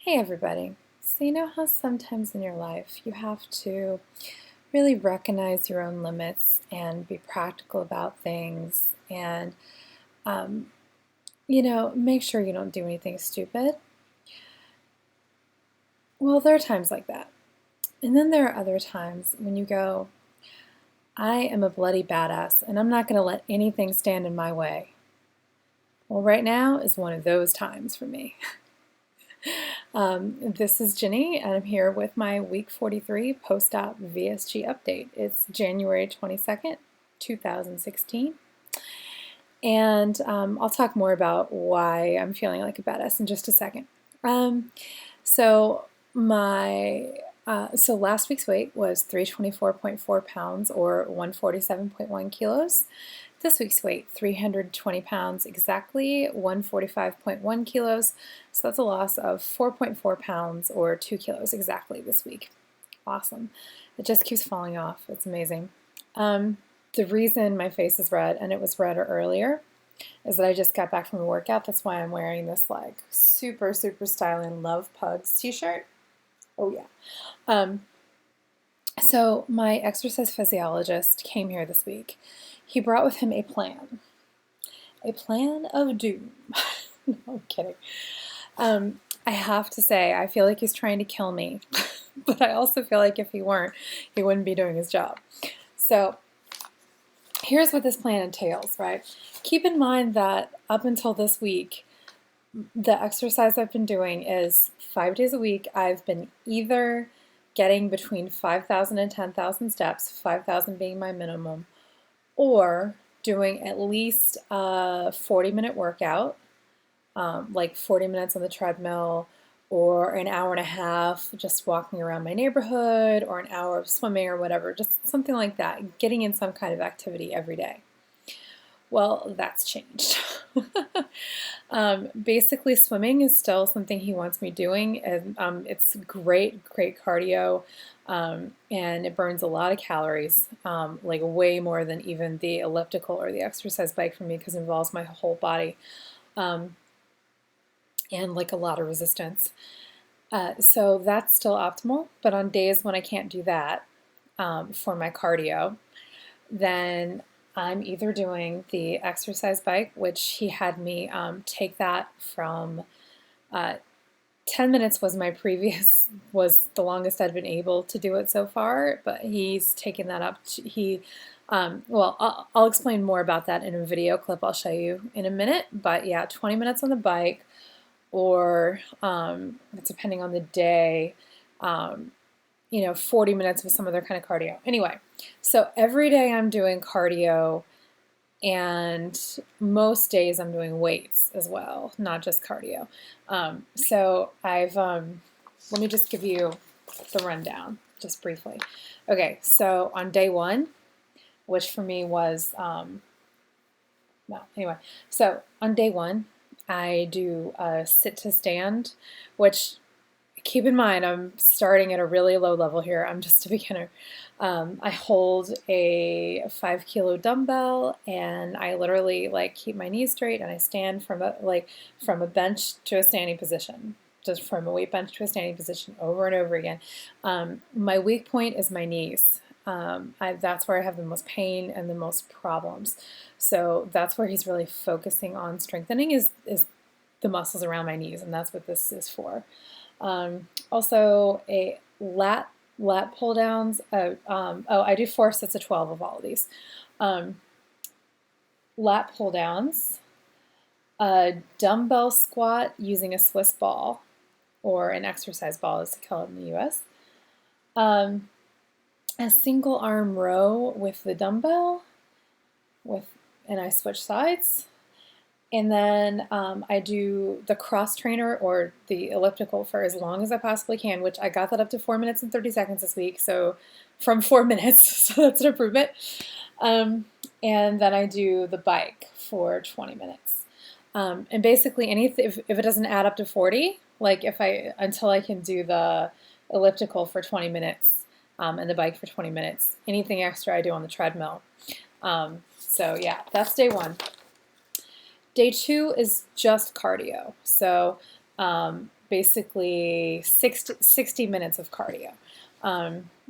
Hey everybody. So you know how sometimes in your life you have to really recognize your own limits and be practical about things and um, make sure you don't do anything stupid? Well, there are times like that. And then there are other times when you go, I am a bloody badass and I'm not going to let anything stand in my way. Well, right now is one of those times for me. This is Ginny, and I'm here with my week 43 post-op VSG update. It's January 22nd, 2016, and I'll talk more about why I'm feeling like a badass in just a second. So last week's weight was 324.4 pounds or 147.1 kilos. This week's weight, 320 pounds exactly, 145.1 kilos. So that's a loss of 4.4 pounds or 2 kilos exactly this week. Awesome. It just keeps falling off. It's amazing. The reason my face is red, and it was redder earlier, is that I just got back from a workout. That's why I'm wearing this like super styling Love Pugs t-shirt. Oh yeah. So my exercise physiologist came here this week. He brought with him a plan of doom. No, I'm kidding. I have to say, I feel like he's trying to kill me, but I also feel like if he weren't, he wouldn't be doing his job. So here's what this plan entails, right? Keep in mind that up until this week, the exercise I've been doing is 5 days a week. I've been either getting between 5,000 and 10,000 steps, 5,000 being my minimum, or doing at least a 40-minute workout, like 40 minutes on the treadmill, or an hour and a half just walking around my neighborhood, or an hour of swimming or whatever, just something like that, getting in some kind of activity every day. Well, that's changed. Basically, swimming is still something he wants me doing, and it's great cardio, and it burns a lot of calories, like way more than even the elliptical or the exercise bike for me, because it involves my whole body, and like a lot of resistance. So that's still optimal, but on days when I can't do that for my cardio, then I'm either doing the exercise bike, which he had me take that from 10 minutes was the longest I'd been able to do it so far, but he's taken that up. Well, I'll explain more about that in a video clip I'll show you in a minute, but yeah, 20 minutes on the bike, or depending on the day, 40 minutes with some other kind of cardio. Anyway, so every day I'm doing cardio, and most days I'm doing weights as well, not just cardio. So let me just give you the rundown, just briefly. Okay, so on day one, which for me was, so on day one, I do a sit to stand, which, keep in mind, I'm starting at a really low level here. I'm just a beginner. I hold a 5-kilo dumbbell, and I literally like keep my knees straight, and I stand from a bench to a standing position, just from a weight bench to a standing position over and over again. My weak point is my knees. That's where I have the most pain and the most problems. So that's where he's really focusing on strengthening is the muscles around my knees, and that's what this is for. Also, a lat pull downs. I do 4 sets of 12 of all of these. Lat pull downs, a dumbbell squat using a Swiss ball, or an exercise ball as they call it in the US. A single arm row with the dumbbell, and I switch sides. And then I do the cross trainer or the elliptical for as long as I possibly can, which I got that up to 4 minutes and 30 seconds this week, so from 4 minutes, so that's an improvement. And then I do the bike for 20 minutes. And basically, if it doesn't add up to 40, like until I can do the elliptical for 20 minutes and the bike for 20 minutes, anything extra I do on the treadmill. So yeah, that's day one. Day two is just cardio. So basically 60 minutes of cardio.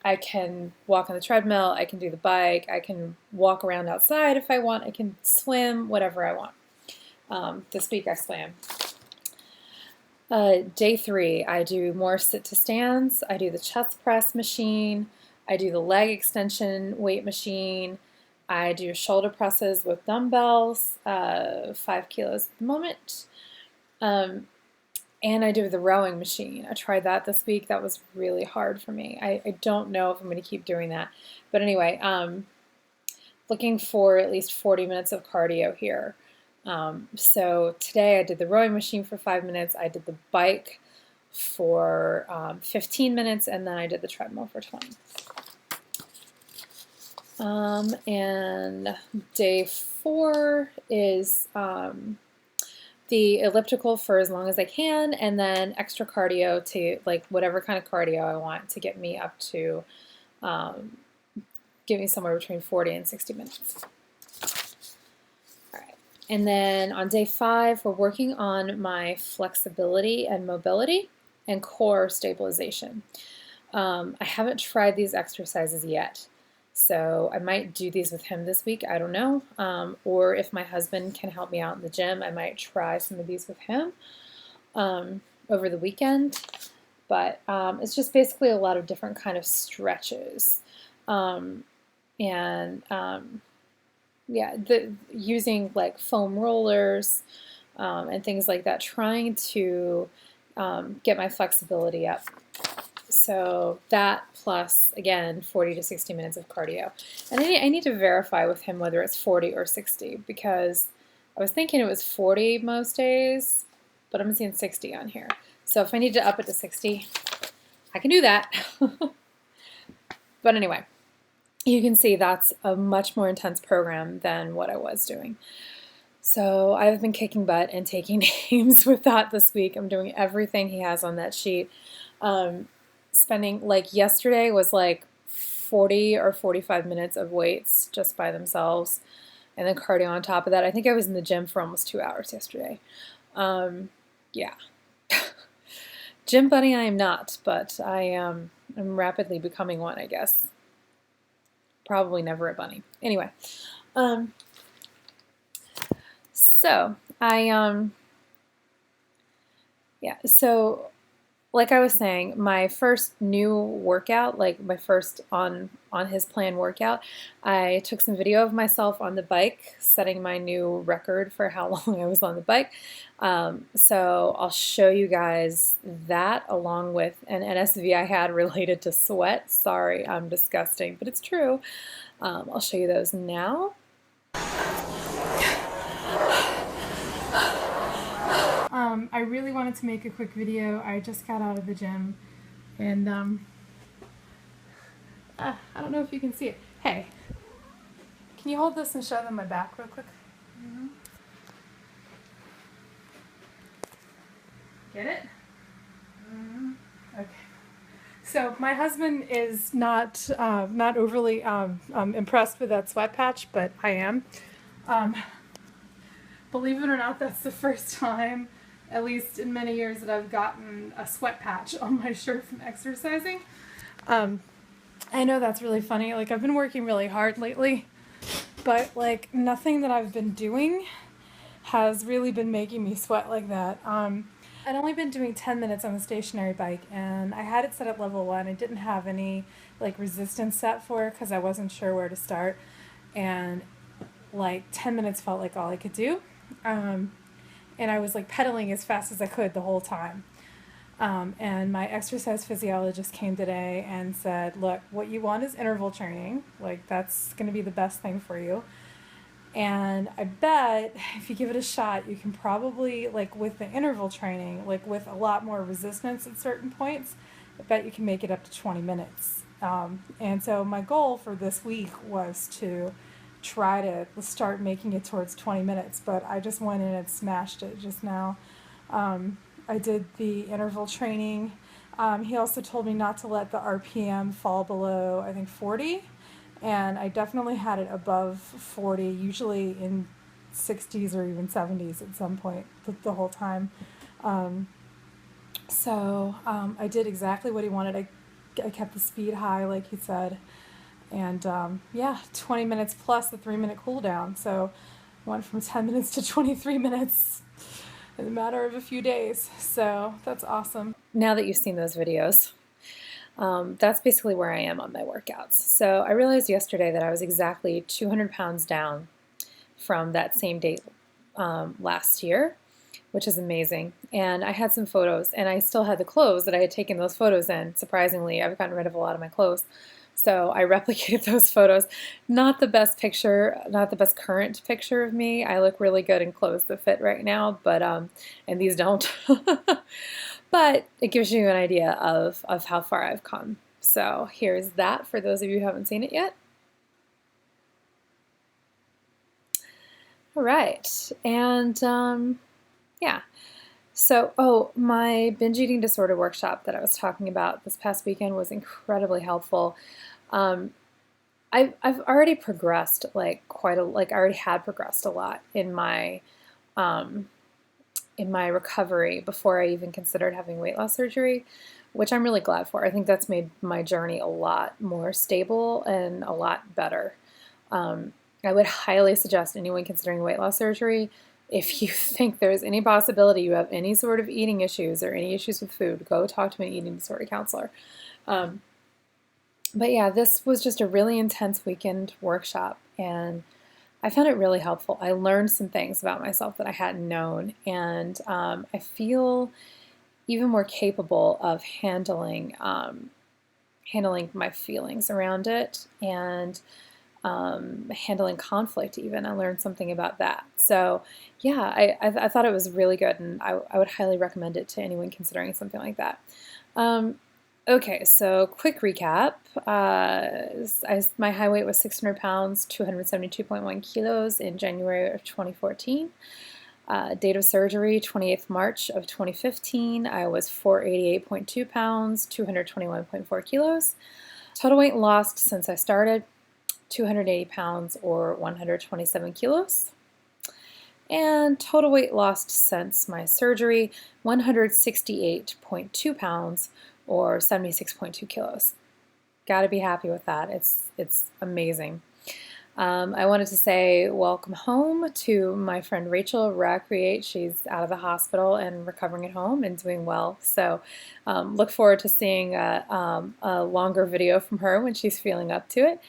I can walk on the treadmill, I can do the bike, I can walk around outside if I want, I can swim, whatever I want. This week I swam. Day 3, I do more sit to stands, I do the chest press machine, I do the leg extension weight machine, I do shoulder presses with dumbbells, 5 kilos at the moment. And I do the rowing machine. I tried that this week. That was really hard for me. I don't know if I'm going to keep doing that. But anyway, looking for at least 40 minutes of cardio here. So today I did the rowing machine for 5 minutes. I did the bike for 15 minutes, and then I did the treadmill for 20. And day 4 is the elliptical for as long as I can, and then extra cardio to like whatever kind of cardio I want to get me up to give me somewhere between 40 and 60 minutes. All right, and then on day 5 we're working on my flexibility and mobility and core stabilization. I haven't tried these exercises yet, so I might do these with him this week, I don't know. Or if my husband can help me out in the gym, I might try some of these with him over the weekend. But it's just basically a lot of different kind of stretches. Yeah, using like foam rollers and things like that, trying to get my flexibility up. So that plus, again, 40 to 60 minutes of cardio. And I need to verify with him whether it's 40 or 60, because I was thinking it was 40 most days, but I'm seeing 60 on here. So if I need to up it to 60, I can do that. But anyway, you can see that's a much more intense program than what I was doing. So I've been kicking butt and taking names with that this week. I'm doing everything he has on that sheet. Spending, like yesterday was like 40 or 45 minutes of weights just by themselves, and then cardio on top of that. I think I was in the gym for almost 2 hours yesterday. Yeah. Gym bunny I am not, but I'm rapidly becoming one, I guess. Probably never a bunny. Anyway, so yeah, so like I was saying, my first new workout, like my first on his plan workout, I took some video of myself on the bike, setting my new record for how long I was on the bike. So I'll show you guys that along with an NSV I had related to sweat. Sorry, I'm disgusting, but it's true. I'll show you those now. I really wanted to make a quick video. I just got out of the gym, and I don't know if you can see it. Hey, can you hold this and show them my back real quick? Mm-hmm. Get it? Mm-hmm. Okay. So my husband is not overly impressed with that sweat patch, but I am. Believe it or not, that's the first time, at least in many years, that I've gotten a sweat patch on my shirt from exercising. I know that's really funny. Like, I've been working really hard lately, but like nothing that I've been doing has really been making me sweat like that. I'd only been doing 10 minutes on the stationary bike, and I had it set at level 1. I didn't have any like resistance set for it because I wasn't sure where to start, and like 10 minutes felt like all I could do. And I was like pedaling as fast as I could the whole time. And my exercise physiologist came today and said, look, what you want is interval training. Like, that's going to be the best thing for you. And I bet if you give it a shot, you can probably, like with the interval training, like with a lot more resistance at certain points, I bet you can make it up to 20 minutes. And so my goal for this week was to try to start making it towards 20 minutes, but I just went in and smashed it just now. I did the interval training. He also told me not to let the RPM fall below, I think, 40, and I definitely had it above 40, usually in 60s or even 70s at some point the whole time. So I did exactly what he wanted. I kept the speed high, like he said. And yeah, 20 minutes plus the 3-minute cool down. So went from 10 minutes to 23 minutes in a matter of a few days. So that's awesome. Now that you've seen those videos, that's basically where I am on my workouts. So I realized yesterday that I was exactly 200 pounds down from that same date last year, which is amazing. And I had some photos, and I still had the clothes that I had taken those photos in. Surprisingly, I've gotten rid of a lot of my clothes. So I replicated those photos. Not the best picture, not the best current picture of me. I look really good in clothes that fit right now, but and these don't. But it gives you an idea of how far I've come. So here's that for those of you who haven't seen it yet. All right, and yeah. So, oh, my binge eating disorder workshop that I was talking about this past weekend was incredibly helpful. Um, I've already progressed like I already had progressed a lot um, in my recovery before I even considered having weight loss surgery, which I'm really glad for. I think that's made my journey a lot more stable and a lot better. I would highly suggest anyone considering weight loss surgery, if you think there's any possibility you have any sort of eating issues or any issues with food, go talk to an eating disorder counselor. Um, but yeah, this was just a really intense weekend workshop, and I found it really helpful. I learned some things about myself that I hadn't known, and I feel even more capable of handling my feelings around it, and handling conflict even. I learned something about that. So yeah, I thought it was really good, and I would highly recommend it to anyone considering something like that. Okay, so quick recap. My high weight was 600 pounds, 272.1 kilos in January of 2014. Date of surgery, 28th March of 2015. I was 488.2 pounds, 221.4 kilos. Total weight lost since I started, 280 pounds or 127 kilos. And total weight lost since my surgery, 168.2 pounds or 76.2 kilos. Got to be happy with that. It's amazing. I wanted to say welcome home to my friend Rachel Recreate. She's out of the hospital and recovering at home and doing well. So look forward to seeing a longer video from her when she's feeling up to it.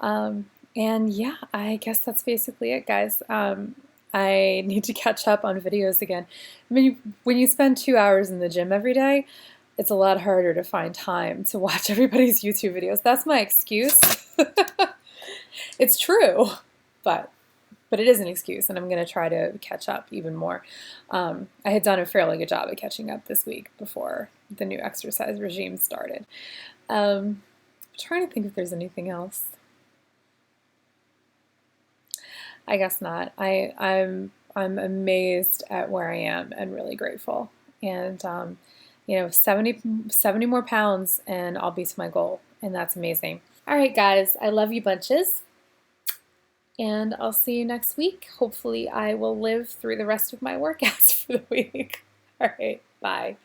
And yeah, I guess that's basically it, guys. I need to catch up on videos again. I mean, when you spend 2 hours in the gym every day, it's a lot harder to find time to watch everybody's YouTube videos. That's my excuse. It's true, but it is an excuse, and I'm going to try to catch up even more. I had done a fairly good job of catching up this week before the new exercise regime started. I'm trying to think if there's anything else. I guess not. I'm amazed at where I am and really grateful. And you know, 70 more pounds and I'll be to my goal, and that's amazing. All right, guys, I love you bunches, and I'll see you next week. Hopefully, I will live through the rest of my workouts for the week. All right, bye.